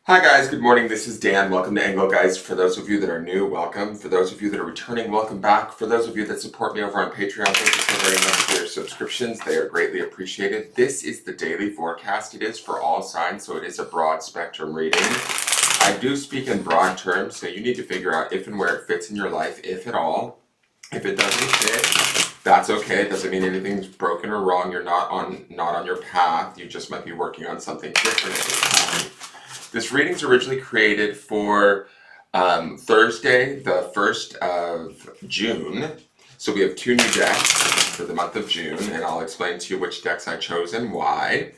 Hi guys, good morning. This is Dan. Welcome to Engelgeist. For those of you that are new, welcome. For those of you that are returning, welcome back. For those of you that support me over on Patreon, thank you so very much for your subscriptions. They are greatly appreciated. This is the daily forecast. It is for all signs, so it is a broad spectrum reading. I do speak in broad terms, so you need to figure out if and where it fits in your life, if at all. If it doesn't fit, that's okay. It doesn't mean anything's broken or wrong. You're not on your path. You just might be working on something different at this time. This reading's originally created for Thursday, the 1st of June. So we have two new decks for the month of June, and I'll explain to you which decks I chose and why.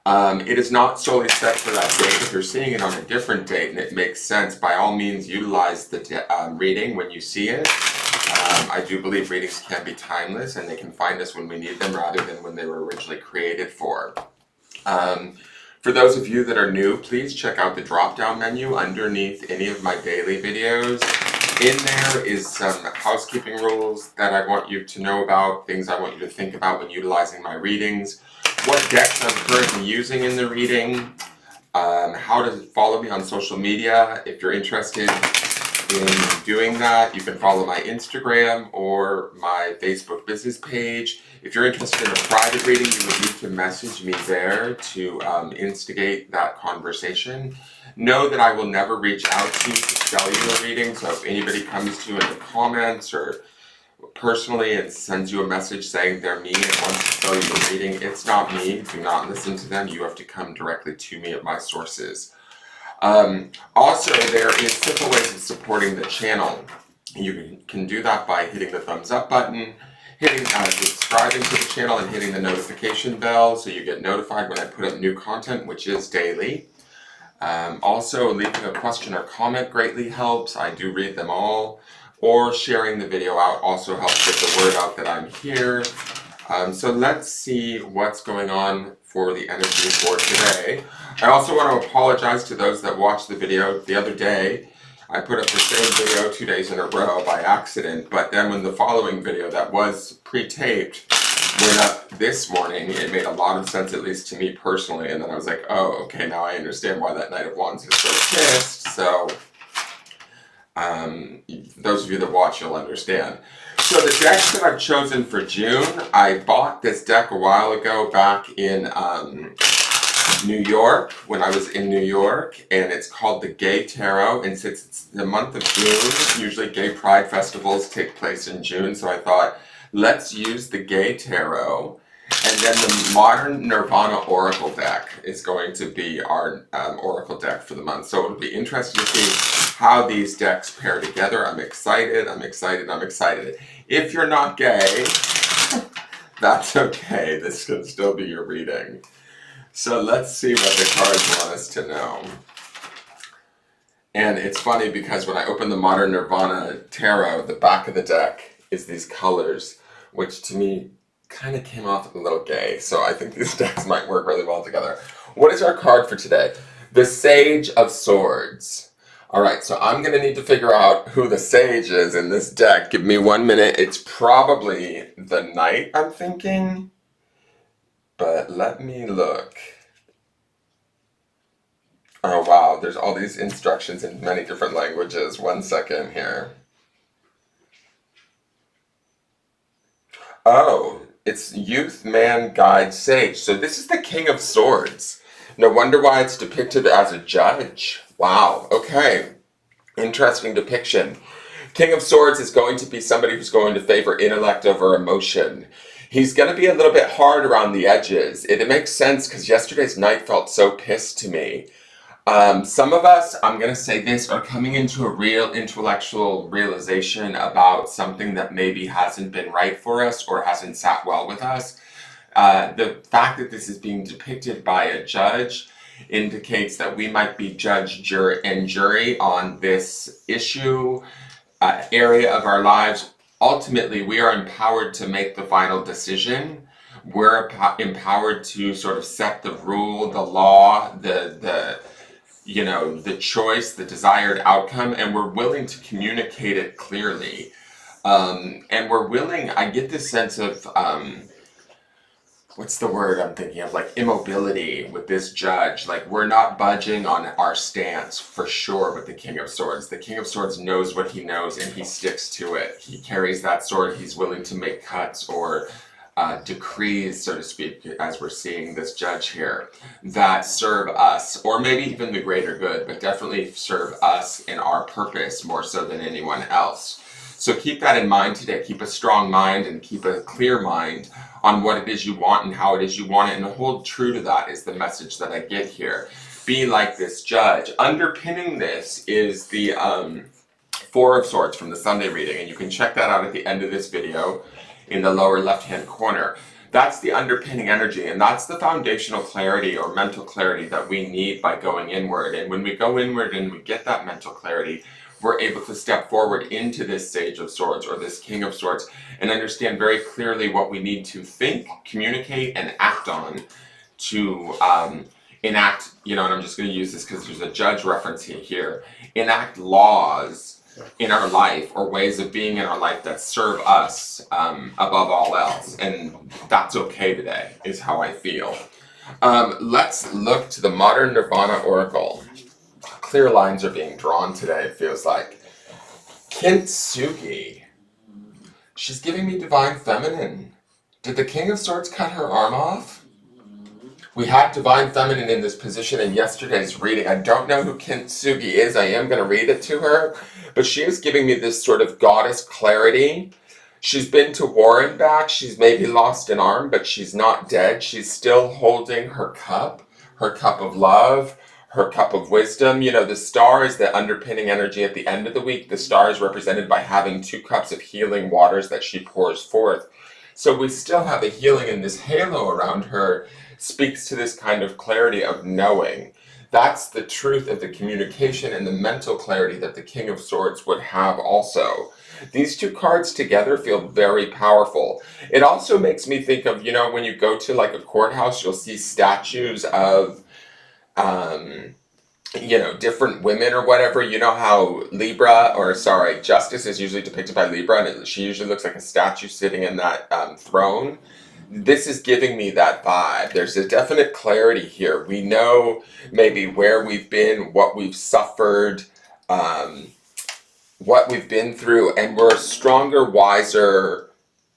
It is not solely set for that date. If you're seeing it on a different date and it makes sense, by all means utilize the reading when you see it. I do believe readings can be timeless and they can find us when we need them rather than when they were originally created for. For those of you that are new, please check out the drop-down menu underneath any of my daily videos. In there is some housekeeping rules that I want you to know about, things I want you to think about when utilizing my readings, what decks I'm currently using in the reading, how to follow me on social media. If you're interested in doing that, you can follow my Instagram or my Facebook business page. If you're interested in a private reading, you would need to message me there to instigate that conversation. Know that I will never reach out to you to sell you a reading, so if anybody comes to you in the comments or personally and sends you a message saying they're me and wants to sell you a reading, it's not me. Do not listen to them. You have to come directly to me at my sources. Also, there is simple ways of supporting the channel. You can do that by hitting the thumbs up button, hitting subscribing to the channel, and hitting the notification bell so you get notified when I put up new content, which is daily. Also, leaving a question or comment greatly helps. I do read them all. Or sharing the video out also helps get the word out that I'm here. So let's see what's going on for the energy for today. I also want to apologize to those that watched the video the other day. I put up the same video 2 days in a row by accident, but then when the following video that was pre-taped went up this morning, it made a lot of sense, at least to me personally, and then I was like, oh, okay, now I understand why that Knight of Wands is so pissed. So those of you that watch, you'll understand. So the decks that I've chosen for June, I bought this deck a while ago back in New York, when I was in New York, and it's called the Gay Tarot, and since it's the month of June, usually gay pride festivals take place in June, so I thought, let's use the Gay Tarot, and then the modern Nirvana Oracle deck is going to be our Oracle deck for the month, so it'll be interesting to see how these decks pair together. I'm excited, I'm excited, I'm excited. If you're not gay, that's okay, this can still be your reading. So let's see what the cards want us to know. And it's funny because when I open the Modern Nirvana Tarot, the back of the deck is these colors, which to me kind of came off a little gay. So I think these decks might work really well together. What is our card for today? The Sage of Swords. All right, so I'm going to need to figure out who the Sage is in this deck. Give me 1 minute. It's probably the Knight, I'm thinking. But let me look. Oh wow, there's all these instructions in many different languages. 1 second here. Oh, it's Youth, Man, Guide, Sage. So this is the King of Swords. No wonder why it's depicted as a judge. Wow, okay. Interesting depiction. King of Swords is going to be somebody who's going to favor intellect over emotion. He's going to be a little bit hard around the edges. It makes sense because yesterday's night felt so pissed to me. Some of us, I'm going to say this, are coming into a real intellectual realization about something that maybe hasn't been right for us or hasn't sat well with us. The fact that this is being depicted by a judge indicates that we might be judge, and jury on this issue, area of our lives. Ultimately, we are empowered to make the final decision. We're empowered to sort of set the rule, the law, the choice, the desired outcome, and we're willing to communicate it clearly. And we're willing, I get this sense of what's the word I'm thinking of? Like immobility with this judge. Like we're not budging on our stance for sure with the King of Swords. The King of Swords knows what he knows and he sticks to it. He carries that sword. He's willing to make cuts or decrees, so to speak, as we're seeing this judge here, that serve us, or maybe even the greater good, but definitely serve us in our purpose more so than anyone else. So keep that in mind today. Keep a strong mind and keep a clear mind on what it is you want and how it is you want it. And hold true to that is the message that I get here. Be like this judge. Underpinning this is the Four of Swords from the Sunday reading. And you can check that out at the end of this video in the lower left-hand corner. That's the underpinning energy, and that's the foundational clarity or mental clarity that we need by going inward. And when we go inward and we get that mental clarity, we're able to step forward into this Sage of Swords or this King of Swords and understand very clearly what we need to think, communicate, and act on to enact, and I'm just going to use this because there's a judge reference here, enact laws in our life or ways of being in our life that serve us above all else. And that's okay today, is how I feel. Let's look to the modern Nirvana Oracle. Clear lines are being drawn today, it feels like. Kintsugi. She's giving me divine feminine. Did the King of Swords cut her arm off? We had divine feminine in this position in yesterday's reading. I don't know who Kintsugi is. I am going to read it to her. But she is giving me this sort of goddess clarity. She's been to war and back. She's maybe lost an arm, but she's not dead. She's still holding her cup of love, her cup of wisdom. The star is the underpinning energy at the end of the week. The star is represented by having 2 cups of healing waters that she pours forth. So we still have a healing, and this halo around her speaks to this kind of clarity of knowing. That's the truth of the communication and the mental clarity that the King of Swords would have also. These 2 cards together feel very powerful. It also makes me think of, when you go to like a courthouse, you'll see statues of, different women or whatever. You know how Justice is usually depicted by Libra, and she usually looks like a statue sitting in that throne. This is giving me that vibe. There's a definite clarity here. We know maybe where we've been, what we've suffered, what we've been through, and we're stronger, wiser,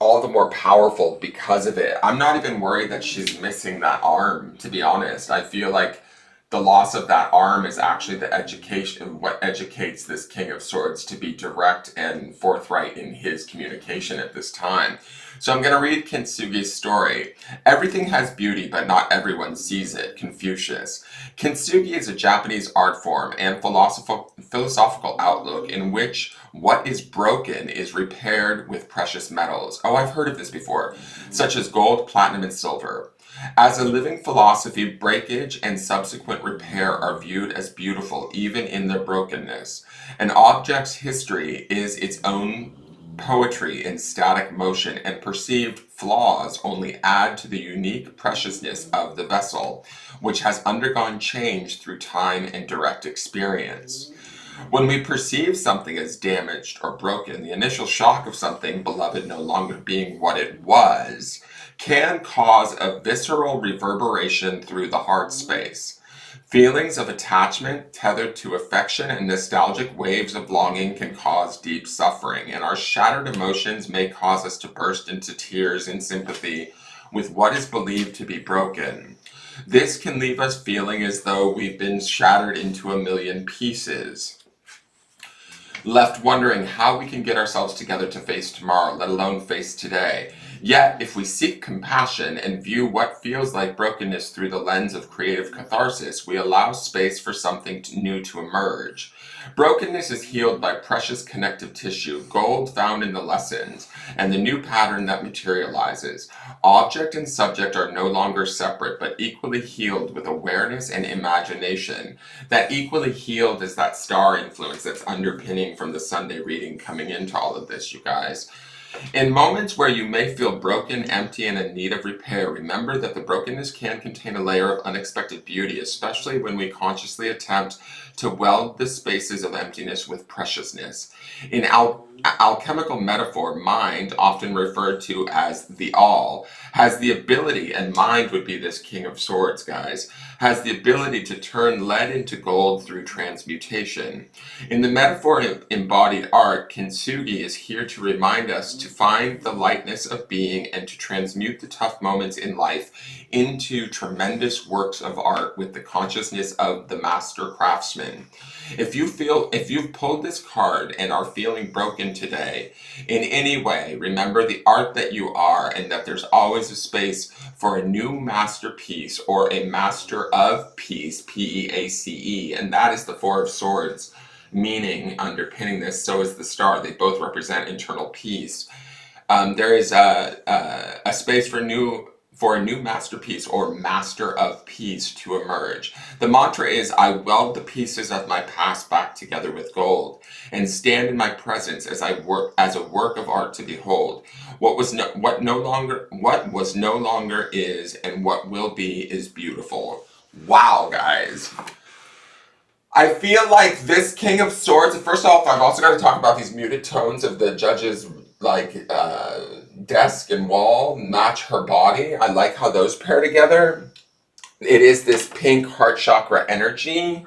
all the more powerful because of it. I'm not even worried that she's missing that arm, to be honest. I feel like the loss of that arm is actually the education, what educates this King of Swords to be direct and forthright in his communication at this time. So I'm going to read Kintsugi's story. Everything has beauty, but not everyone sees it. Confucius. Kintsugi is a Japanese art form and philosophical outlook in which what is broken is repaired with precious metals. Oh, I've heard of this before, such as gold, platinum, and silver. As a living philosophy, breakage and subsequent repair are viewed as beautiful, even in their brokenness. An object's history is its own poetry in static motion, and perceived flaws only add to the unique preciousness of the vessel, which has undergone change through time and direct experience. When we perceive something as damaged or broken, the initial shock of something beloved no longer being what it was can cause a visceral reverberation through the heart space. Feelings of attachment tethered to affection and nostalgic waves of longing can cause deep suffering, and our shattered emotions may cause us to burst into tears in sympathy with what is believed to be broken. This can leave us feeling as though we've been shattered into a million pieces, left wondering how we can get ourselves together to face tomorrow, let alone face today. Yet, if we seek compassion and view what feels like brokenness through the lens of creative catharsis, we allow space for something new to emerge. Brokenness is healed by precious connective tissue, gold found in the lessons, and the new pattern that materializes. Object and subject are no longer separate, but equally healed with awareness and imagination. That equally healed is that star influence that's underpinning from the Sunday reading coming into all of this, you guys. In moments where you may feel broken, empty, and in need of repair, remember that the brokenness can contain a layer of unexpected beauty, especially when we consciously attempt to weld the spaces of emptiness with preciousness. In alchemical metaphor, mind, often referred to as the all, has the ability, and mind would be this king of swords, guys, has the ability to turn lead into gold through transmutation. In the metaphor of embodied art, kintsugi is here to remind us to find the lightness of being and to transmute the tough moments in life into tremendous works of art with the consciousness of the master craftsman. If you've pulled this card and are feeling broken today in any way, remember the art that you are and that there's always a space for a new masterpiece or a master of peace, P-E-A-C-E, and that is the Four of Swords, meaning underpinning this. So is the star. They both represent internal peace. There is a space for a new masterpiece or master of peace to emerge. The mantra is, I weld the pieces of my past back together with gold and stand in my presence as I work as a work of art to behold. What was no longer is, and what will be is beautiful. Wow, guys. I feel like this King of Swords, first off, I've also got to talk about these muted tones of the judge's desk and wall match her body. I like how those pair together. It is this pink heart chakra energy.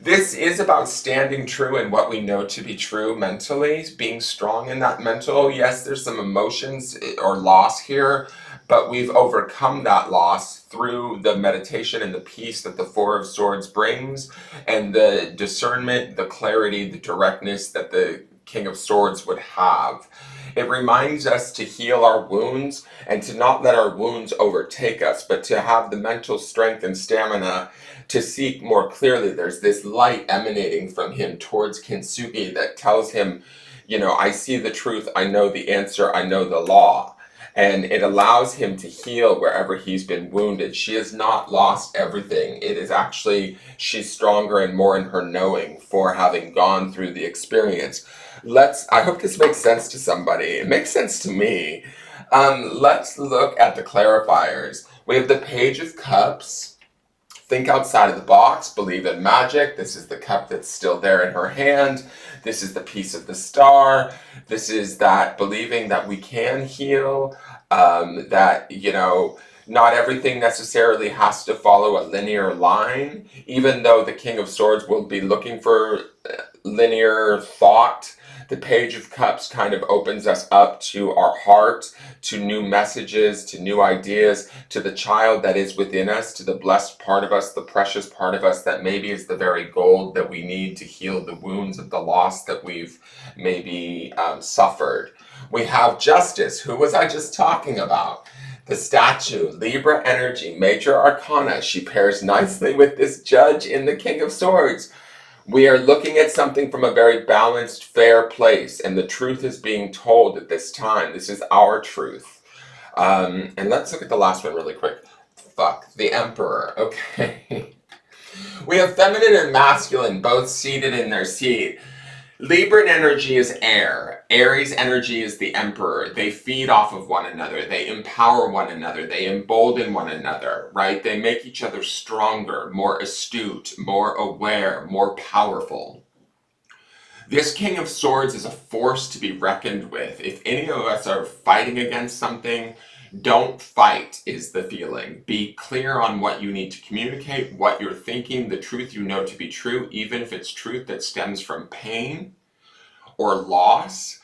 This is about standing true in what we know to be true mentally, being strong in that mental. Yes, there's some emotions or loss here, but we've overcome that loss through the meditation and the peace that the Four of Swords brings, and the discernment, the clarity, the directness that the King of Swords would have. It reminds us to heal our wounds and to not let our wounds overtake us, but to have the mental strength and stamina to seek more clearly. There's this light emanating from him towards Kintsugi that tells him, I see the truth, I know the answer, I know the law. And it allows him to heal wherever he's been wounded. She has not lost everything. It is actually, she's stronger and more in her knowing for having gone through the experience. I hope this makes sense to somebody. It makes sense to me. Let's look at the clarifiers. We have the Page of Cups. Think outside of the box, believe in magic. This is the cup that's still there in her hand. This is the piece of the star. This is that believing that we can heal, that, not everything necessarily has to follow a linear line, even though the King of Swords will be looking for linear thought. The Page of Cups kind of opens us up to our heart, to new messages, to new ideas, to the child that is within us, to the blessed part of us, the precious part of us that maybe is the very gold that we need to heal the wounds of the loss that we've maybe suffered. We have Justice. Who was I just talking about? The statue, Libra energy, major arcana. She pairs nicely with this judge in the King of Swords. We are looking at something from a very balanced, fair place, and the truth is being told at this time. This is our truth. And let's look at the last one really quick. The Emperor. Okay. We have feminine and masculine both seated in their seat. Libran energy is air. Aries energy is the Emperor. They feed off of one another. They empower one another. They embolden one another, right? They make each other stronger, more astute, more aware, more powerful. This King of Swords is a force to be reckoned with. If any of us are fighting against something, don't fight is the feeling. Be clear on what you need to communicate, what you're thinking, the truth you know to be true, even if it's truth that stems from pain or loss.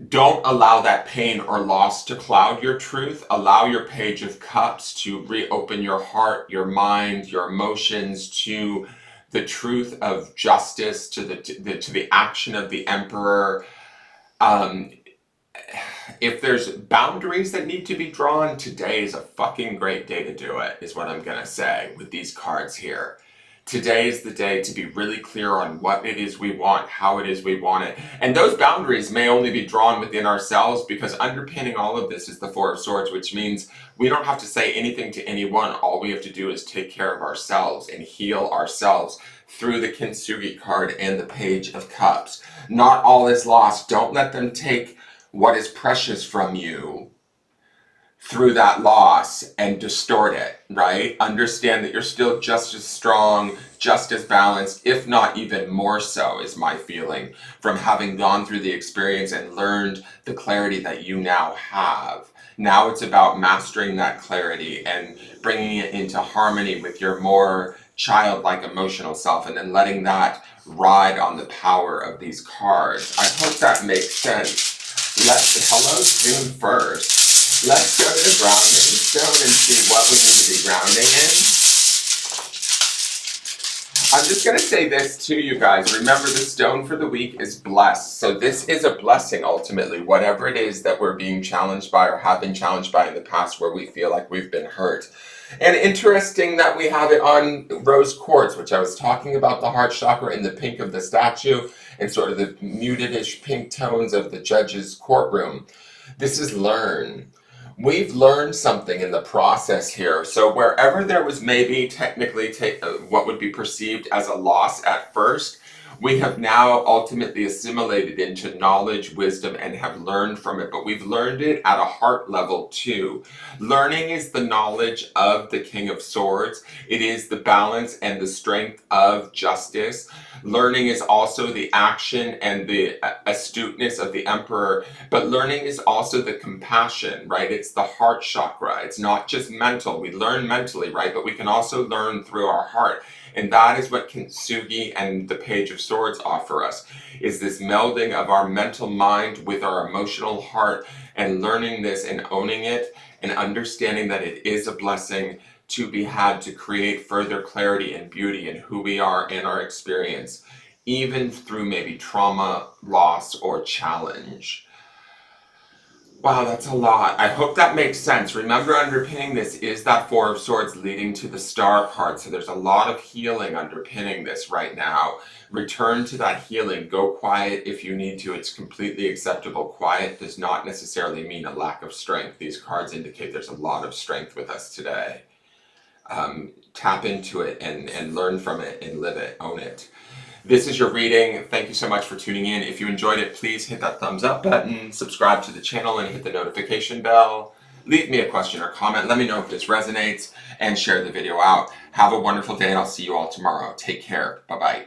Don't allow that pain or loss to cloud your truth. Allow your Page of Cups to reopen your heart, your mind, your emotions to the truth of justice, to the action of the Emperor. If there's boundaries that need to be drawn, today is a fucking great day to do it, is what I'm gonna say with these cards here. Today is the day to be really clear on what it is we want, how it is we want it. And those boundaries may only be drawn within ourselves, because underpinning all of this is the Four of Swords, which means we don't have to say anything to anyone. All we have to do is take care of ourselves and heal ourselves through the Kintsugi card and the Page of Cups. Not all is lost. Don't let them take what is precious from you through that loss and distort it, right? Understand that you're still just as strong, just as balanced, if not even more so, is my feeling from having gone through the experience and learned the clarity that you now have. Now it's about mastering that clarity and bringing it into harmony with your more childlike emotional self, and then letting that ride on the power of these cards. I hope that makes sense. Hello June 1st. Let's go to the grounding stone and see what we need to be grounding in. I'm just going to say this to you guys. Remember, the stone for the week is blessed. So this is a blessing ultimately, whatever it is that we're being challenged by or have been challenged by in the past where we feel like we've been hurt. And interesting that we have it on rose quartz, which I was talking about the heart chakra in the pink of the statue and sort of the muted-ish pink tones of the judge's courtroom. This is learn. We've learned something in the process here. So wherever there was maybe technically what would be perceived as a loss at first, we have now ultimately assimilated into knowledge, wisdom, and have learned from it. But we've learned it at a heart level too. Learning is the knowledge of the King of Swords. It is the balance and the strength of justice. Learning is also the action and the astuteness of the Emperor. But learning is also the compassion, right? It's the heart chakra. It's not just mental. We learn mentally, right? But we can also learn through our heart. And that is what Kintsugi and the Page of Swords offer us, is this melding of our mental mind with our emotional heart, and learning this and owning it and understanding that it is a blessing to be had to create further clarity and beauty in who we are and our experience, even through maybe trauma, loss, or challenge. Wow, that's a lot. I hope that makes sense. Remember, underpinning this is that Four of Swords leading to the Star card. So there's a lot of healing underpinning this right now. Return to that healing. Go quiet if you need to. It's completely acceptable. Quiet does not necessarily mean a lack of strength. These cards indicate there's a lot of strength with us today. Tap into it and learn from it and live it, own it. This is your reading. Thank you so much for tuning in. If you enjoyed it, please hit that thumbs up button, subscribe to the channel, and hit the notification bell. Leave me a question or comment. Let me know if this resonates, and share the video out. Have a wonderful day, and I'll see you all tomorrow. Take care. Bye-bye.